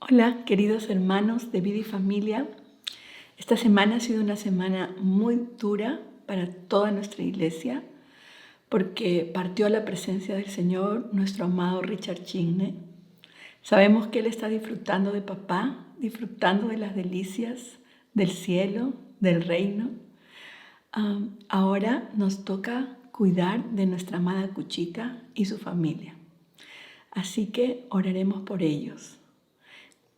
Hola, queridos hermanos de Vida y Familia. Esta semana ha sido una semana muy dura para toda nuestra iglesia porque partió a la presencia del Señor nuestro amado Richard Chinne. Sabemos que Él está disfrutando de papá, disfrutando de las delicias del cielo, del reino. Ahora nos toca cuidar de nuestra amada Cuchita y su familia. Así que oraremos por ellos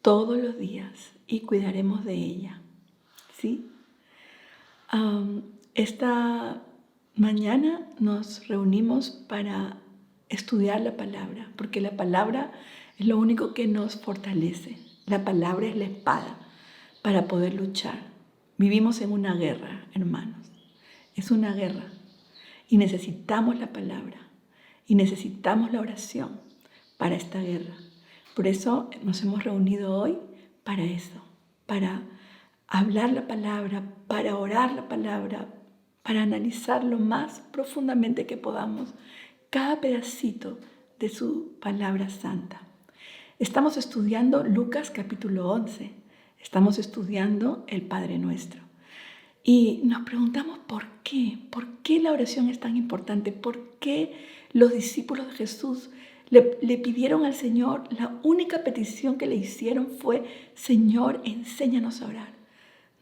todos los días y cuidaremos de ella, ¿sí? Esta mañana nos reunimos para estudiar la palabra, porque la palabra es lo único que nos fortalece. La palabra es la espada para poder luchar. Vivimos en una guerra, hermanos. Es una guerra y necesitamos la palabra y necesitamos la oración para esta guerra. Por eso nos hemos reunido hoy para eso, para hablar la palabra, para orar la palabra, para analizar lo más profundamente que podamos cada pedacito de su palabra santa. Estamos estudiando Lucas capítulo 11, estamos estudiando el Padre Nuestro. Y nos preguntamos por qué la oración es tan importante, por qué los discípulos de Jesús le pidieron al Señor, la única petición que le hicieron fue: Señor, enséñanos a orar.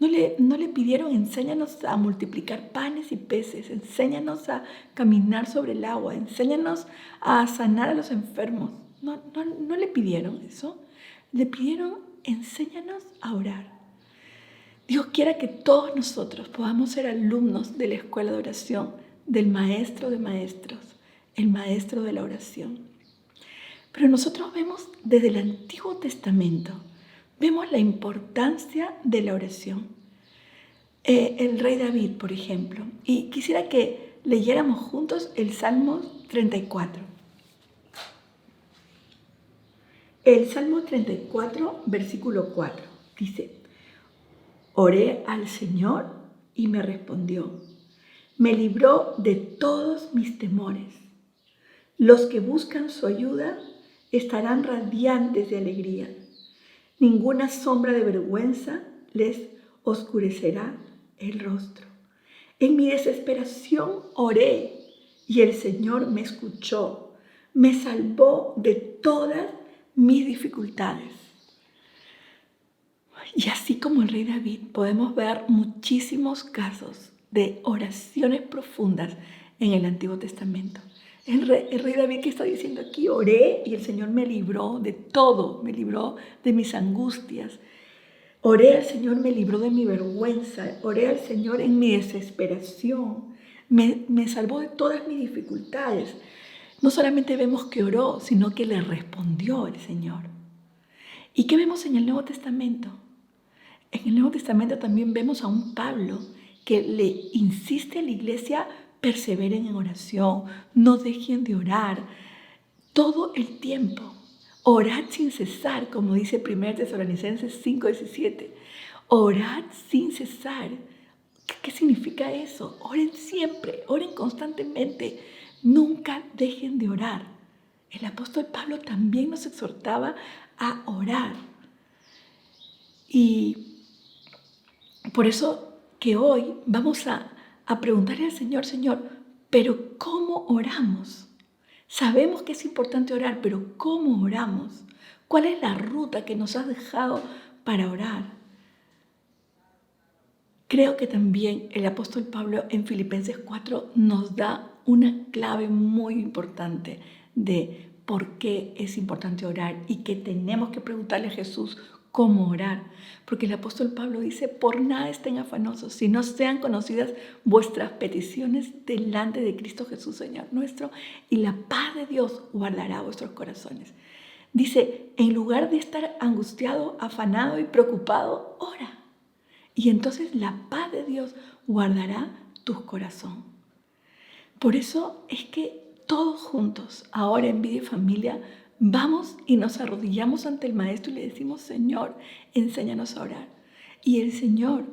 No le pidieron: enséñanos a multiplicar panes y peces, enséñanos a caminar sobre el agua, enséñanos a sanar a los enfermos. No le pidieron eso, le pidieron: enséñanos a orar. Dios quiera que todos nosotros podamos ser alumnos de la escuela de oración, del maestro de maestros, el maestro de la oración. Pero nosotros vemos desde el Antiguo Testamento, vemos la importancia de la oración. El rey David, por ejemplo, y quisiera que leyéramos juntos el Salmo 34. El Salmo 34, versículo 4, dice: Oré al Señor y me respondió. Me libró de todos mis temores. Los que buscan su ayuda estarán radiantes de alegría. Ninguna sombra de vergüenza les oscurecerá el rostro. En mi desesperación oré y el Señor me escuchó. Me salvó de todas mis dificultades. Y así como el rey David, podemos ver muchísimos casos de oraciones profundas en el Antiguo Testamento. El rey David, que está diciendo aquí: oré y el Señor me libró de todo, me libró de mis angustias. Oré al Señor, me libró de mi vergüenza. Oré al Señor en mi desesperación. Me salvó de todas mis dificultades. No solamente vemos que oró, sino que le respondió el Señor. ¿Y qué vemos en el Nuevo Testamento? En el Nuevo Testamento también vemos a un Pablo que le insiste a la iglesia: perseveren en oración, no dejen de orar todo el tiempo. Orad sin cesar, como dice 1 Tesalonicenses 5:17. Orad sin cesar. ¿Qué significa eso? Oren siempre, oren constantemente, nunca dejen de orar. El apóstol Pablo también nos exhortaba a orar. Y por eso que hoy vamos a preguntarle al Señor: Señor, ¿pero cómo oramos? Sabemos que es importante orar, pero ¿cómo oramos? ¿Cuál es la ruta que nos has dejado para orar? Creo que también el apóstol Pablo en Filipenses 4 nos da una clave muy importante de por qué es importante orar y que tenemos que preguntarle a Jesús cómo orar. Porque el apóstol Pablo dice: por nada estén afanosos, si no sean conocidas vuestras peticiones delante de Cristo Jesús, Señor nuestro, y la paz de Dios guardará vuestros corazones. Dice: en lugar de estar angustiado, afanado y preocupado, ora. Y entonces la paz de Dios guardará tu corazón. Por eso es que todos juntos, ahora en Vida y Familia, vamos y nos arrodillamos ante el Maestro y le decimos: Señor, enséñanos a orar. Y el Señor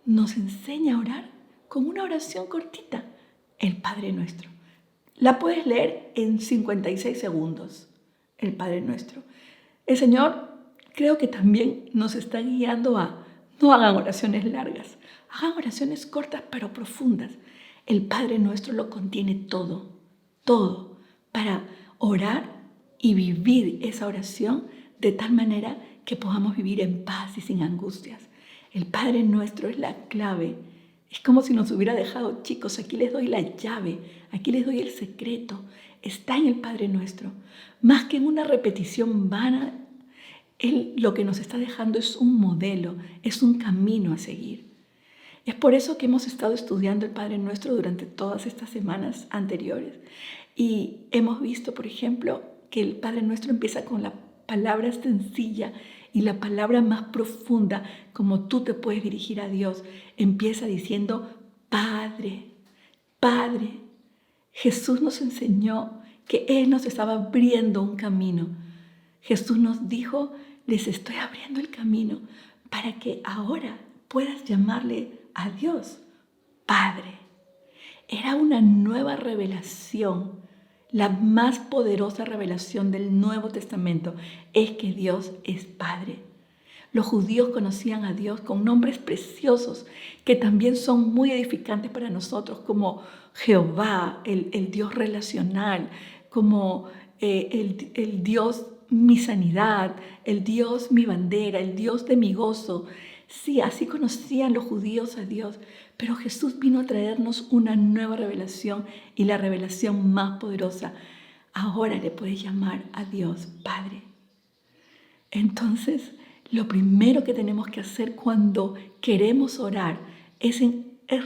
nos enseña a orar con una oración cortita, el Padre Nuestro. La puedes leer en 56 segundos, el Padre Nuestro. El Señor creo que también nos está guiando a no hagan oraciones largas, hagan oraciones cortas pero profundas. El Padre Nuestro lo contiene todo, todo, para orar y vivir esa oración de tal manera que podamos vivir en paz y sin angustias. El Padre Nuestro es la clave. Es como si nos hubiera dejado, chicos, aquí les doy la llave, aquí les doy el secreto. Está en el Padre Nuestro. Más que en una repetición vana, Él lo que nos está dejando es un modelo, es un camino a seguir. Es por eso que hemos estado estudiando el Padre Nuestro durante todas estas semanas anteriores. Y hemos visto, por ejemplo, que el Padre Nuestro empieza con la palabra sencilla y la palabra más profunda, como tú te puedes dirigir a Dios. Empieza diciendo, Padre, Padre. Jesús nos enseñó que Él nos estaba abriendo un camino. Jesús nos dijo, les estoy abriendo el camino para que ahora puedas llamarle a Dios Padre. Era una nueva revelación. La más poderosa revelación del Nuevo Testamento es que Dios es Padre. Los judíos conocían a Dios con nombres preciosos que también son muy edificantes para nosotros, como Jehová, el Dios relacional, como el Dios mi sanidad, el Dios mi bandera, el Dios de mi gozo. Sí, así conocían los judíos a Dios, pero Jesús vino a traernos una nueva revelación y la revelación más poderosa. Ahora le puedes llamar a Dios Padre. Entonces, lo primero que tenemos que hacer cuando queremos orar es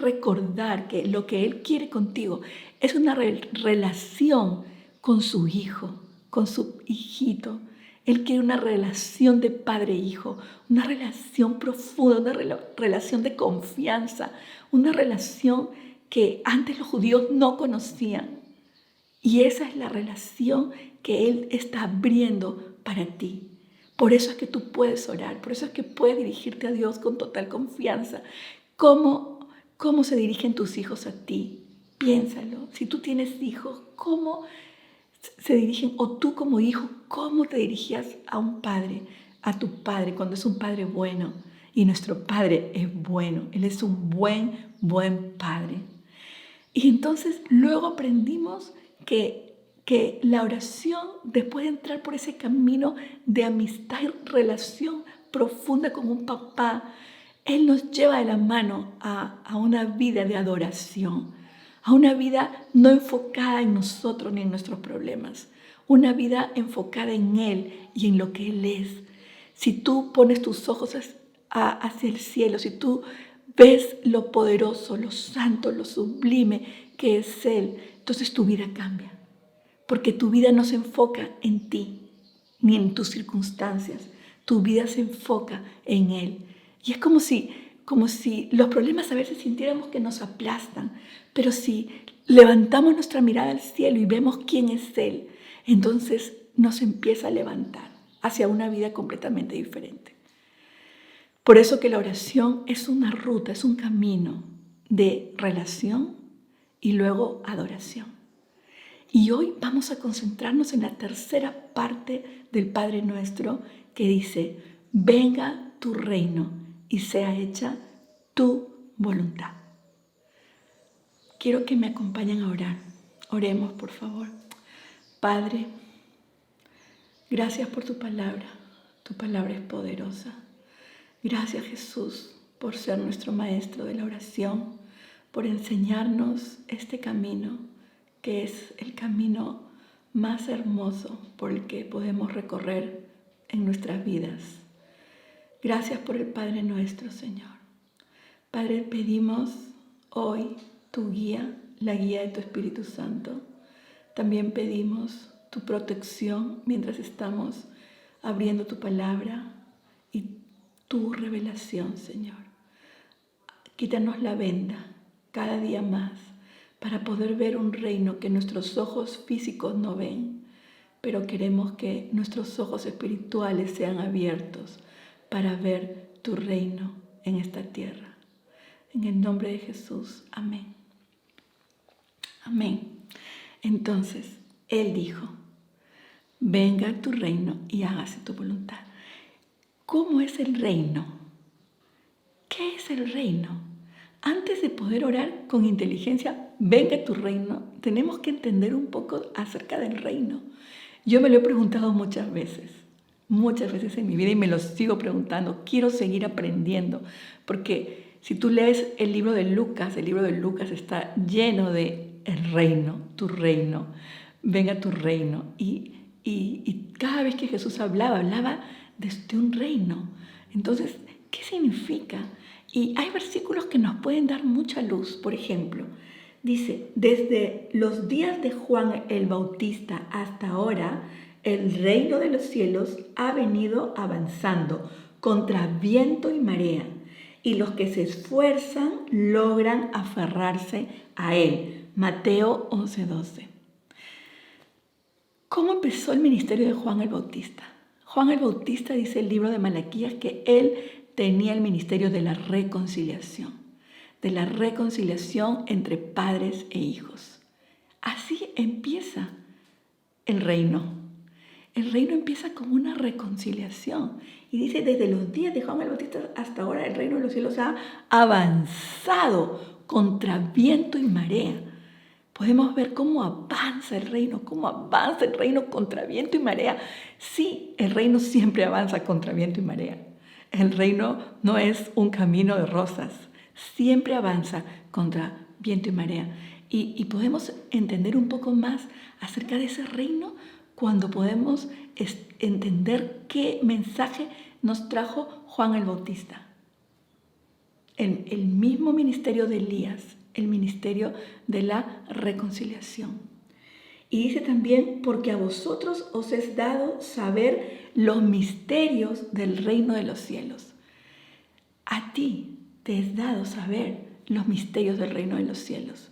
recordar que lo que Él quiere contigo es una relación con su hijo, con su hijito. Él quiere una relación de padre e hijo, una relación profunda, una relación de confianza, una relación que antes los judíos no conocían. Y esa es la relación que Él está abriendo para ti. Por eso es que tú puedes orar, por eso es que puedes dirigirte a Dios con total confianza. ¿Cómo se dirigen tus hijos a ti? Piénsalo. Si tú tienes hijos, ¿cómo se dirigen? O tú como hijo, ¿cómo te dirigías a un padre, a tu padre, cuando es un padre bueno? Y nuestro Padre es bueno. Él es un buen Padre. Y entonces luego aprendimos que la oración, después de entrar por ese camino de amistad y relación profunda con un papá, Él nos lleva de la mano a una vida de adoración, a una vida no enfocada en nosotros ni en nuestros problemas, una vida enfocada en Él y en lo que Él es. Si tú pones tus ojos hacia el cielo, si tú ves lo poderoso, lo santo, lo sublime que es Él, entonces tu vida cambia. Porque tu vida no se enfoca en ti, ni en tus circunstancias. Tu vida se enfoca en Él. Y es como si los problemas a veces sintiéramos que nos aplastan. Pero si levantamos nuestra mirada al cielo y vemos quién es Él, entonces nos empieza a levantar hacia una vida completamente diferente. Por eso que la oración es una ruta, es un camino de relación y luego adoración. Y hoy vamos a concentrarnos en la tercera parte del Padre Nuestro que dice, venga tu reino y sea hecha tu voluntad. Quiero que me acompañen a orar. Oremos, por favor. Padre, gracias por tu palabra. Tu palabra es poderosa. Gracias, Jesús, por ser nuestro maestro de la oración, por enseñarnos este camino, que es el camino más hermoso por el que podemos recorrer en nuestras vidas. Gracias por el Padre Nuestro, Señor. Padre, pedimos hoy tu guía, la guía de tu Espíritu Santo. También pedimos tu protección mientras estamos abriendo tu palabra y tu revelación, Señor. Quítanos la venda cada día más para poder ver un reino que nuestros ojos físicos no ven, pero queremos que nuestros ojos espirituales sean abiertos para ver tu reino en esta tierra. En el nombre de Jesús, amén. Amén. Entonces, Él dijo, venga tu reino y hágase tu voluntad. ¿Cómo es el reino? ¿Qué es el reino? Antes de poder orar con inteligencia, venga tu reino, tenemos que entender un poco acerca del reino. Yo me lo he preguntado muchas veces en mi vida y me lo sigo preguntando. Quiero seguir aprendiendo, porque si tú lees el libro de Lucas está lleno de el reino, tu reino, venga tu reino. Y cada vez que Jesús hablaba desde un reino. Entonces, ¿qué significa? Y hay versículos que nos pueden dar mucha luz. Por ejemplo, dice, desde los días de Juan el Bautista hasta ahora, el reino de los cielos ha venido avanzando contra viento y marea, y los que se esfuerzan logran aferrarse a él. Mateo 11:12. ¿Cómo empezó el ministerio de Juan el Bautista? Juan el Bautista dice el libro de Malaquías que él tenía el ministerio de la reconciliación entre padres e hijos. Así empieza el reino. El reino empieza como una reconciliación. Y dice, desde los días de Juan el Bautista hasta ahora, el reino de los cielos ha avanzado contra viento y marea. Podemos ver cómo avanza el reino contra viento y marea. Sí, el reino siempre avanza contra viento y marea. El reino no es un camino de rosas, siempre avanza contra viento y marea. Y podemos entender un poco más acerca de ese reino cuando podemos entender qué mensaje nos trajo Juan el Bautista. El mismo ministerio de Elías, el ministerio de la reconciliación. Y dice también, porque a vosotros os es dado saber los misterios del reino de los cielos. A ti te es dado saber los misterios del reino de los cielos.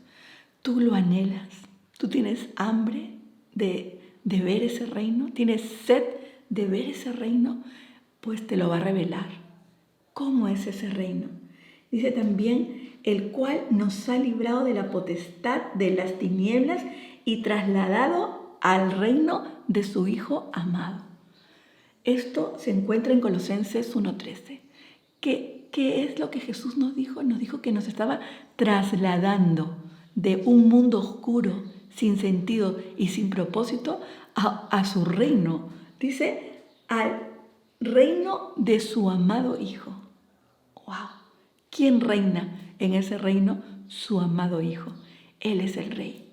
Tú lo anhelas, tú tienes hambre de ver ese reino, tienes sed de ver ese reino, pues te lo va a revelar. ¿Cómo es ese reino? Dice también, el cual nos ha librado de la potestad de las tinieblas y trasladado al reino de su Hijo amado. Esto se encuentra en Colosenses 1:13. ¿Qué es lo que Jesús nos dijo? Nos dijo que nos estaba trasladando de un mundo oscuro, sin sentido y sin propósito, a su reino. Dice, al reino de su amado Hijo. ¡Wow! ¿Quién reina en ese reino? Su amado Hijo. Él es el Rey.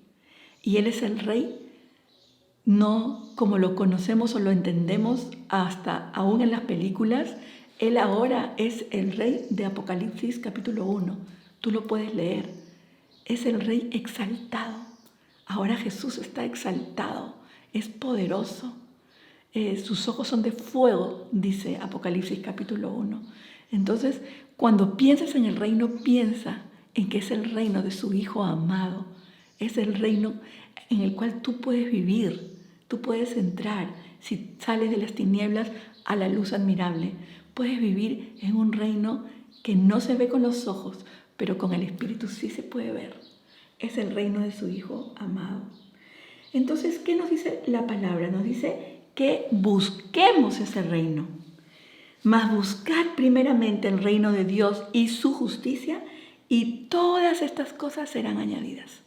Y Él es el Rey no como lo conocemos o lo entendemos hasta aún en las películas. Él ahora es el Rey de Apocalipsis capítulo 1. Tú lo puedes leer. Es el Rey exaltado. Ahora Jesús está exaltado. Es poderoso. Sus ojos son de fuego, dice Apocalipsis capítulo 1. Entonces, cuando pienses en el reino, piensa en que es el reino de su Hijo amado. Es el reino en el cual tú puedes vivir, tú puedes entrar. Si sales de las tinieblas a la luz admirable, puedes vivir en un reino que no se ve con los ojos, pero con el Espíritu sí se puede ver. Es el reino de su Hijo amado. Entonces, ¿qué nos dice la palabra? Nos dice que busquemos ese reino. Mas buscad primeramente el reino de Dios y su justicia, y todas estas cosas serán añadidas.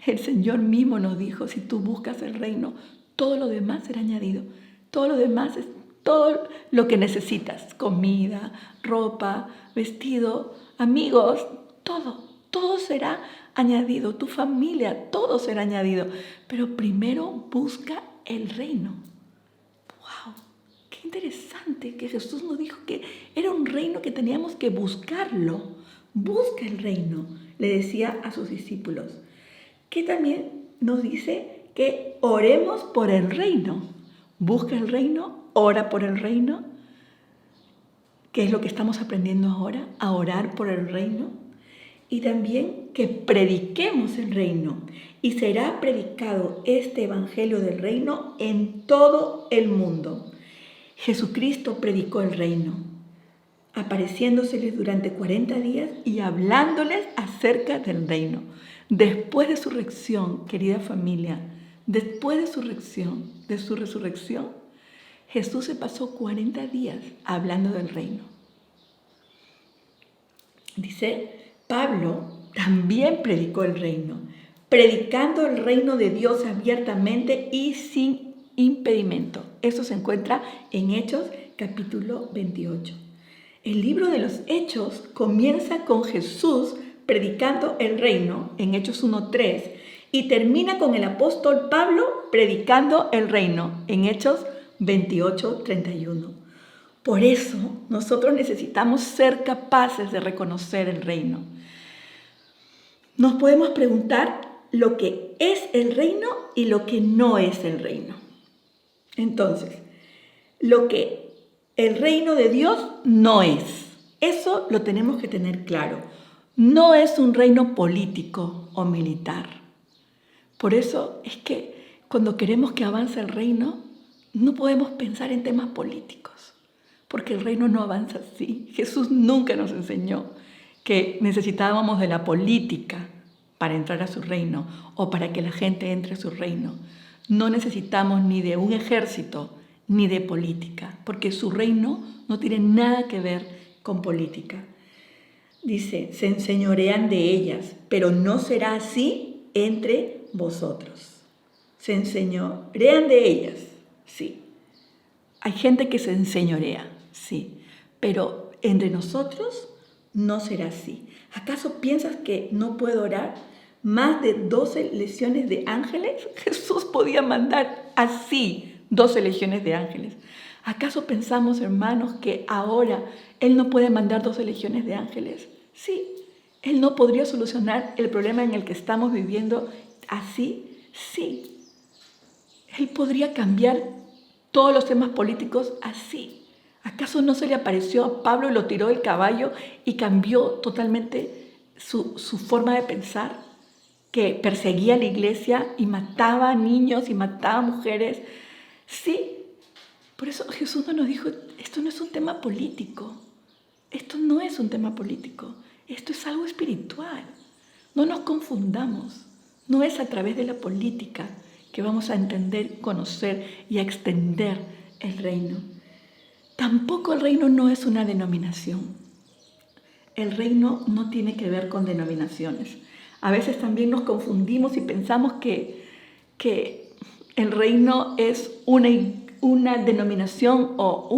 El Señor mismo nos dijo, si tú buscas el reino, todo lo demás será añadido. Todo lo demás es todo lo que necesitas. Comida, ropa, vestido, amigos, todo será añadido. Tu familia, todo será añadido. Pero primero busca el reino. ¡Wow! Qué interesante que Jesús nos dijo que era un reino que teníamos que buscarlo. Busca el reino, le decía a sus discípulos. Que también nos dice que oremos por el reino. Busca el reino, ora por el reino. ¿Qué es lo que estamos aprendiendo ahora? A orar por el reino. Y también que prediquemos el reino. Y será predicado este evangelio del reino en todo el mundo. Jesucristo predicó el reino, apareciéndoseles durante 40 días y hablándoles acerca del reino. Después de su resurrección, querida familia, después de su resurrección, Jesús se pasó 40 días hablando del reino. Dice, Pablo también predicó el reino, predicando el reino de Dios abiertamente y sin impedimento. Eso se encuentra en Hechos capítulo 28. El libro de los Hechos comienza con Jesús predicando el reino en Hechos 1:3 y termina con el apóstol Pablo predicando el reino en Hechos 28:31. Por eso nosotros necesitamos ser capaces de reconocer el reino. Nos podemos preguntar lo que es el reino y lo que no es el reino. Entonces, lo que el reino de Dios no es. Eso lo tenemos que tener claro. No es un reino político o militar. Por eso es que cuando queremos que avance el reino, no podemos pensar en temas políticos, porque el reino no avanza así. Jesús nunca nos enseñó que necesitábamos de la política para entrar a su reino o para que la gente entre a su reino. No necesitamos ni de un ejército ni de política, porque su reino no tiene nada que ver con política. Dice, se enseñorean de ellas, pero no será así entre vosotros. Se enseñorean de ellas, sí. Hay gente que se enseñorea, sí, pero entre nosotros no será así. ¿Acaso piensas que no puedo orar? Más de 12 legiones de ángeles. Jesús podía mandar así 12 legiones de ángeles. ¿Acaso pensamos, hermanos, que ahora Él no puede mandar 12 legiones de ángeles? Sí, Él no podría solucionar el problema en el que estamos viviendo así. Sí, Él podría cambiar todos los temas políticos así. ¿Acaso no se le apareció a Pablo y lo tiró del caballo y cambió totalmente su forma de pensar? Que perseguía a la iglesia y mataba a niños y mataba a mujeres. Sí, por eso Jesús no nos dijo, esto no es un tema político. Esto no es un tema político. Esto es algo espiritual. No nos confundamos. No es a través de la política que vamos a entender, conocer y a extender el reino. Tampoco el reino no es una denominación. El reino no tiene que ver con denominaciones. A veces también nos confundimos y pensamos que el reino es una denominación o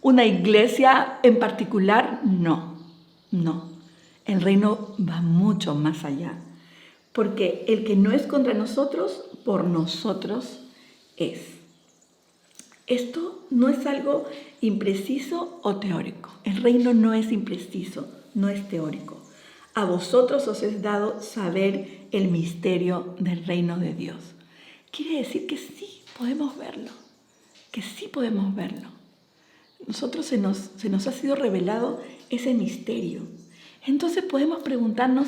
una iglesia en particular. No. El reino va mucho más allá. Porque el que no es contra nosotros, por nosotros es. Esto no es algo impreciso o teórico. El reino no es impreciso, no es teórico. A vosotros os es dado saber el misterio del reino de Dios. Quiere decir que sí podemos verlo, que sí podemos verlo. Nosotros se nos ha sido revelado ese misterio. Entonces podemos preguntarnos,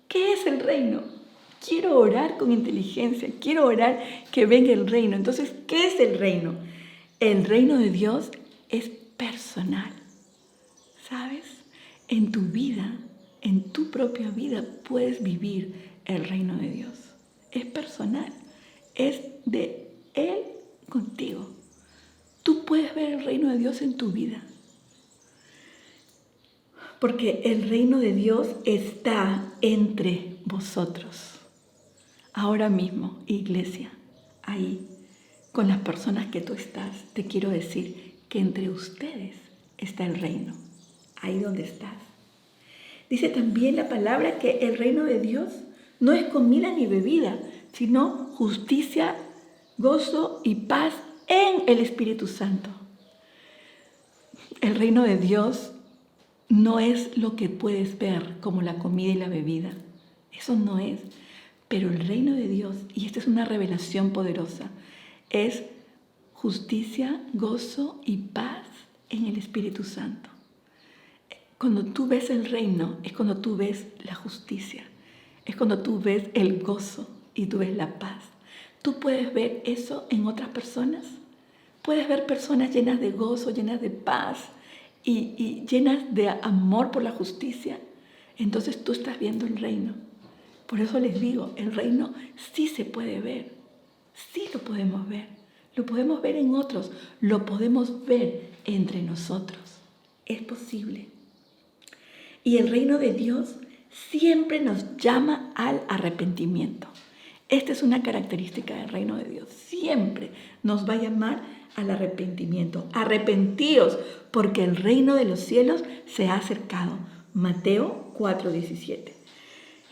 ¿qué es el reino? Quiero orar con inteligencia, quiero orar que venga el reino. Entonces, ¿qué es el reino? El reino de Dios es personal, ¿sabes? En tu vida, en tu propia vida, puedes vivir el reino de Dios. Es personal, es de Él contigo. Tú puedes ver el reino de Dios en tu vida. Porque el reino de Dios está entre vosotros. Ahora mismo, iglesia, ahí, con las personas que tú estás, te quiero decir que entre ustedes está el reino, ahí donde estás. Dice también la palabra que el reino de Dios no es comida ni bebida, sino justicia, gozo y paz en el Espíritu Santo. El reino de Dios no es lo que puedes ver como la comida y la bebida. Eso no es. Pero el reino de Dios, y esta es una revelación poderosa, es justicia, gozo y paz en el Espíritu Santo. Cuando tú ves el reino, es cuando tú ves la justicia, es cuando tú ves el gozo y tú ves la paz. ¿Tú puedes ver eso en otras personas? Puedes ver personas llenas de gozo, llenas de paz y llenas de amor por la justicia. Entonces tú estás viendo el reino. Por eso les digo, el reino sí se puede ver, sí lo podemos ver. lo podemos ver en otros, lo podemos ver entre nosotros. Es posible. Y el reino de Dios siempre nos llama al arrepentimiento. Esta es una característica del reino de Dios. Siempre nos va a llamar al arrepentimiento. Arrepentíos, porque el reino de los cielos se ha acercado. Mateo 4:17.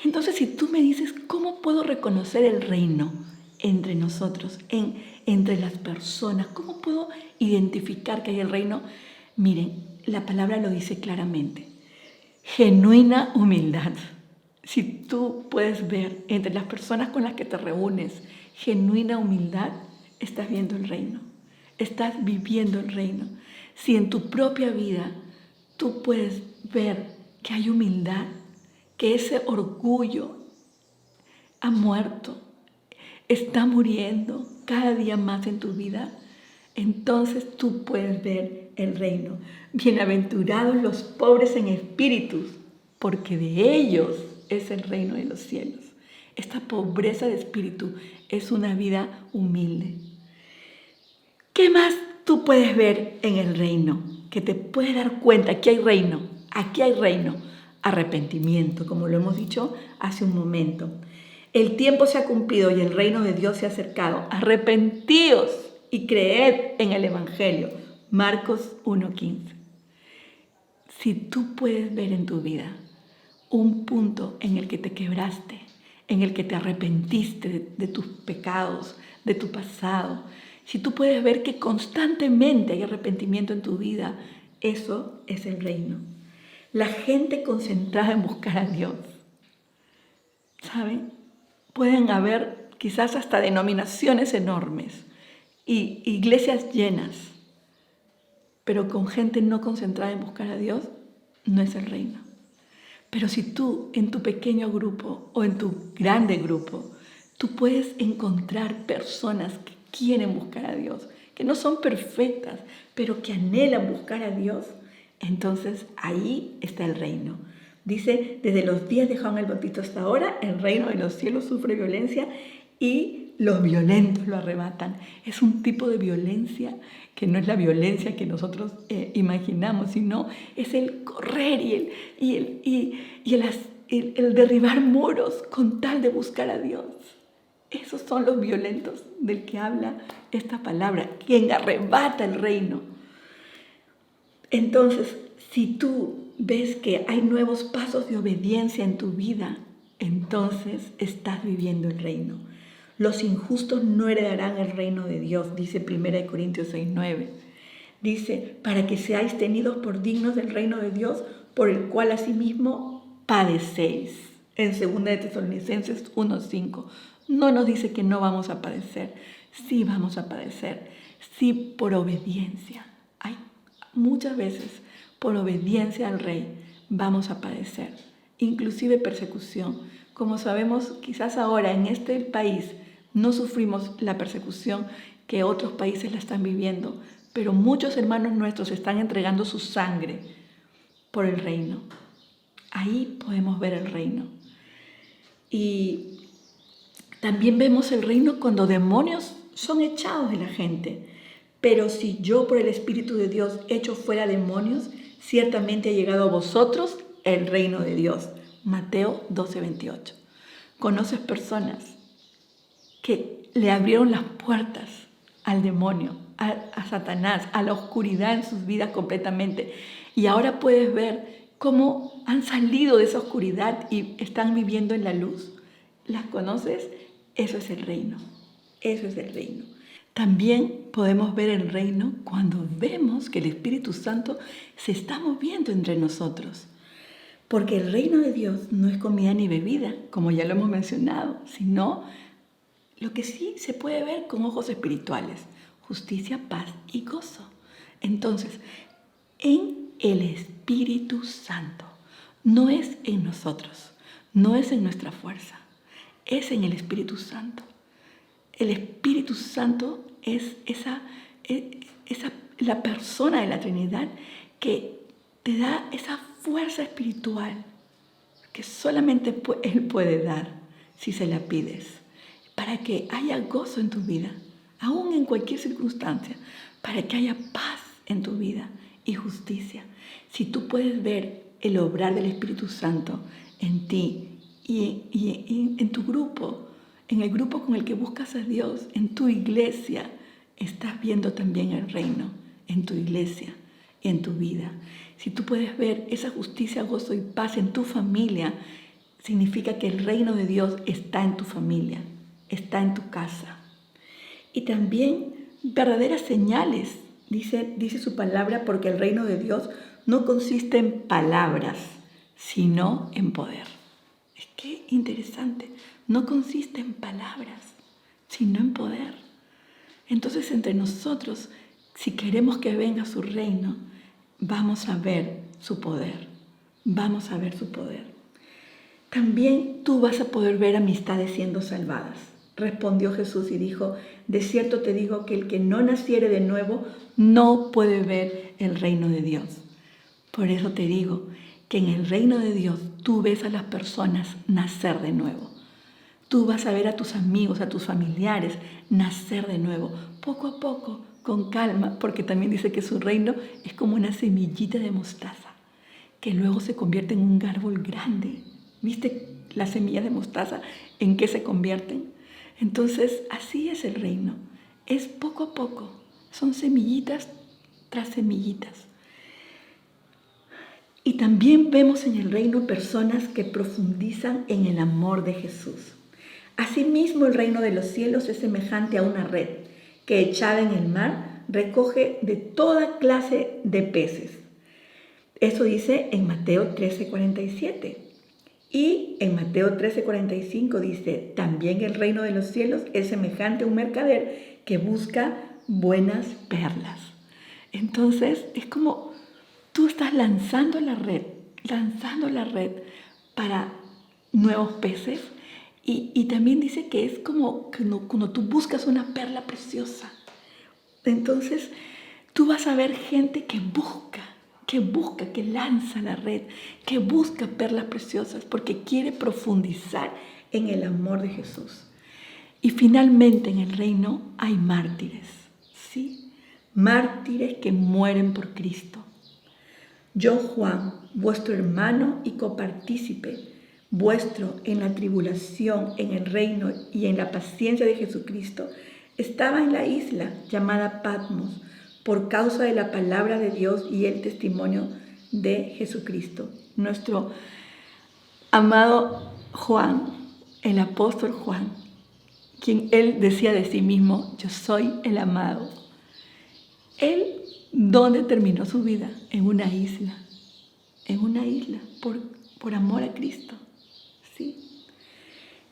Entonces, si tú me dices, ¿cómo puedo reconocer el reino entre nosotros, entre las personas? ¿Cómo puedo identificar que hay el reino? Miren, la palabra lo dice claramente. Genuina humildad. Si tú puedes ver entre las personas con las que te reúnes genuina humildad, estás viendo el reino, estás viviendo el reino. Si en tu propia vida tú puedes ver que hay humildad, que ese orgullo ha muerto, está muriendo cada día más en tu vida, entonces tú puedes ver el reino. Bienaventurados los pobres en espíritu, porque de ellos es el reino de los cielos. Esta pobreza de espíritu es una vida humilde. ¿Qué más tú puedes ver en el reino? Que te puedes dar cuenta, aquí hay reino, aquí hay reino. Arrepentimiento, como lo hemos dicho hace un momento. El tiempo se ha cumplido y el reino de Dios se ha acercado. Arrepentíos y creed en el Evangelio. Marcos 1:15. Si tú puedes ver en tu vida un punto en el que te quebraste, en el que te arrepentiste de tus pecados, de tu pasado, si tú puedes ver que constantemente hay arrepentimiento en tu vida, eso es el reino. La gente concentrada en buscar a Dios, ¿saben? Pueden haber quizás hasta denominaciones enormes y iglesias llenas, pero con gente no concentrada en buscar a Dios, no es el reino. Pero si tú en tu pequeño grupo o en tu grande grupo, tú puedes encontrar personas que quieren buscar a Dios, que no son perfectas, pero que anhelan buscar a Dios, entonces ahí está el reino. Dice, desde los días de Juan el Bautista hasta ahora, el reino de los cielos sufre violencia y los violentos lo arrebatan. Es un tipo de violencia que no es la violencia que nosotros imaginamos, sino es el correr y el derribar muros con tal de buscar a Dios. Esos son los violentos del que habla esta palabra, quien arrebata el reino. Entonces, si tú ves que hay nuevos pasos de obediencia en tu vida, entonces estás viviendo el reino. Los injustos no heredarán el reino de Dios, dice 1 Corintios 6:9. Dice, para que seáis tenidos por dignos del reino de Dios, por el cual asimismo padecéis. En 2 de Tesalonicenses 1:5. No nos dice que no vamos a padecer. Sí vamos a padecer. Sí, por obediencia. Hay muchas veces, por obediencia al Rey, vamos a padecer. Inclusive persecución. Como sabemos, quizás ahora en este país no sufrimos la persecución que otros países la están viviendo, pero muchos hermanos nuestros están entregando su sangre por el reino. Ahí podemos ver el reino. Y también vemos el reino cuando demonios son echados de la gente. Pero si yo por el Espíritu de Dios echo fuera demonios, ciertamente ha llegado a vosotros el reino de Dios. Mateo 12:28. ¿Conoces personas que le abrieron las puertas al demonio, a Satanás, a la oscuridad en sus vidas completamente? Y ahora puedes ver cómo han salido de esa oscuridad y están viviendo en la luz. ¿Las conoces? Eso es el reino. Eso es el reino. También podemos ver el reino cuando vemos que el Espíritu Santo se está moviendo entre nosotros. Porque el reino de Dios no es comida ni bebida, como ya lo hemos mencionado, sino lo que sí se puede ver con ojos espirituales: justicia, paz y gozo. Entonces, en el Espíritu Santo, no es en nosotros, no es en nuestra fuerza, es en el Espíritu Santo. El Espíritu Santo es la persona de la Trinidad que te da esa fuerza espiritual que solamente Él puede dar si se la pides, para que haya gozo en tu vida. aún en cualquier circunstancia, para que haya paz en tu vida y justicia. Si tú puedes ver el obrar del Espíritu Santo en ti y en tu grupo, en el grupo con el que buscas a Dios, en tu iglesia, estás viendo también el reino en tu iglesia y en tu vida. Si tú puedes ver esa justicia, gozo y paz en tu familia, significa que el reino de Dios está en tu familia, está en tu casa. Y también verdaderas señales, dice su palabra, porque el reino de Dios no consiste en palabras, sino en poder. Es que interesante, no consiste en palabras, sino en poder. Entonces entre nosotros, si queremos que venga su reino, vamos a ver su poder, vamos a ver su poder. También tú vas a poder ver amistades siendo salvadas. Respondió Jesús y dijo, de cierto te digo que el que no naciere de nuevo no puede ver el reino de Dios. Por eso te digo que en el reino de Dios tú ves a las personas nacer de nuevo. Tú vas a ver a tus amigos, a tus familiares nacer de nuevo, poco a poco, con calma, porque también dice que su reino es como una semillita de mostaza, que luego se convierte en un árbol grande. ¿Viste las semillas de mostaza en qué se convierten? Entonces, así es el reino. Es poco a poco. Son semillitas tras semillitas. Y también vemos en el reino personas que profundizan en el amor de Jesús. Asimismo, el reino de los cielos es semejante a una red que, echada en el mar, recoge de toda clase de peces. Eso dice en Mateo 13:47. Y en Mateo 13:45 dice, también el reino de los cielos es semejante a un mercader que busca buenas perlas. Entonces, es como tú estás lanzando la red para nuevos peces. Y también dice que es como cuando tú buscas una perla preciosa. Entonces, tú vas a ver gente que lanza la red, que busca perlas preciosas porque quiere profundizar en el amor de Jesús. Y finalmente en el reino hay mártires, ¿sí? Mártires que mueren por Cristo. Yo, Juan, vuestro hermano y copartícipe, vuestro en la tribulación, en el reino y en la paciencia de Jesucristo, estaba en la isla llamada Patmos por causa de la palabra de Dios y el testimonio de Jesucristo. Nuestro amado Juan, el apóstol Juan, quien él decía de sí mismo, yo soy el amado. Él, ¿dónde terminó su vida? En una isla, por amor a Cristo, ¿sí?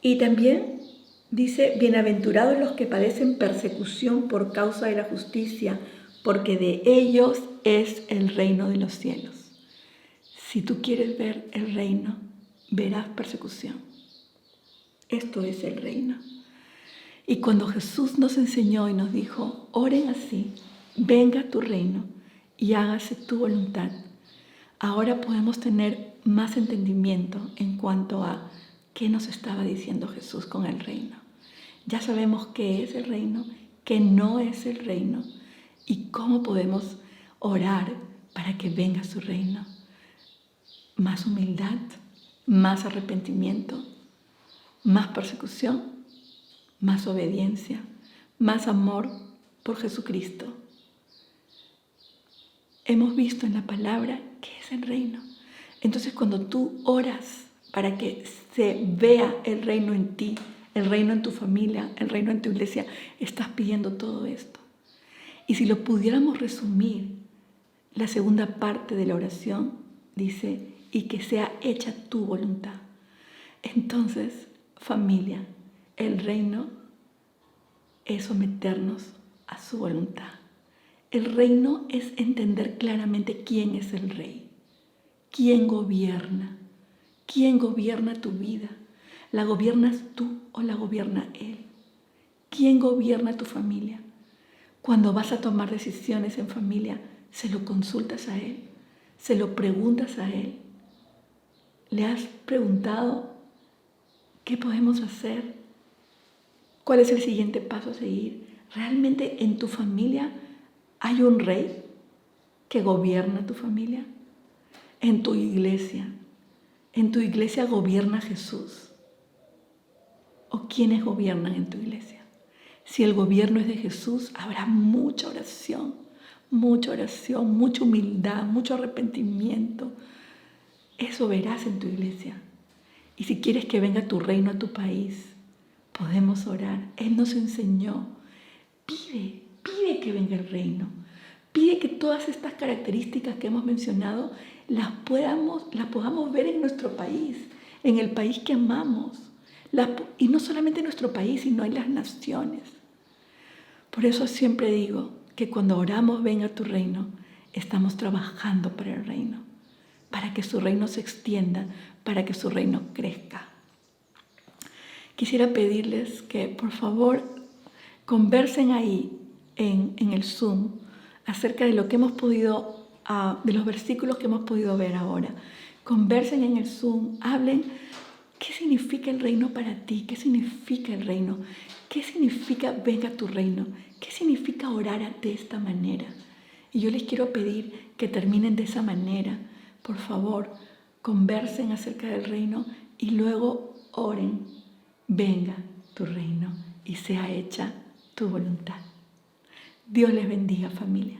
Y también dice, bienaventurados los que padecen persecución por causa de la justicia, porque de ellos es el reino de los cielos. Si tú quieres ver el reino, verás persecución. Esto es el reino. Y cuando Jesús nos enseñó y nos dijo, oren así, venga tu reino y hágase tu voluntad, ahora podemos tener más entendimiento en cuanto a qué nos estaba diciendo Jesús con el reino. Ya sabemos qué es el reino, qué no es el reino y cómo podemos orar para que venga su reino. Más humildad, más arrepentimiento, más persecución, más obediencia, más amor por Jesucristo. Hemos visto en la palabra qué es el reino. Entonces cuando tú oras para que se vea el reino en ti, el reino en tu familia, el reino en tu iglesia, estás pidiendo todo esto. Y si lo pudiéramos resumir, la segunda parte de la oración dice, y que sea hecha tu voluntad. Entonces, familia, el reino es someternos a su voluntad. El reino es entender claramente quién es el rey, quién gobierna tu vida. ¿La gobiernas tú o la gobierna Él? ¿Quién gobierna tu familia? Cuando vas a tomar decisiones en familia, se lo consultas a Él, se lo preguntas a Él. ¿Le has preguntado qué podemos hacer? ¿Cuál es el siguiente paso a seguir? ¿Realmente en tu familia hay un rey que gobierna tu familia? En tu iglesia gobierna Jesús. ¿O quiénes gobiernan en tu iglesia? Si el gobierno es de Jesús, habrá mucha oración, mucha humildad, mucho arrepentimiento. Eso verás en tu iglesia. Y si quieres que venga tu reino a tu país, podemos orar. Él nos enseñó. Pide que venga el reino. Pide que todas estas características que hemos mencionado las podamos ver en nuestro país, en el país que amamos. Y no solamente en nuestro país, sino en las naciones. Por eso siempre digo que cuando oramos venga tu reino, estamos trabajando para el reino, para que su reino se extienda, para que su reino crezca. Quisiera pedirles que por favor conversen ahí en el Zoom acerca de lo que hemos podido, de los versículos que hemos podido ver ahora. Conversen en el Zoom, hablen qué significa el reino para ti, qué significa el reino, qué significa venga tu reino, qué significa orar de esta manera. Y yo les quiero pedir que terminen de esa manera. Por favor, conversen acerca del reino y luego oren. Venga tu reino y sea hecha tu voluntad. Dios les bendiga, familia.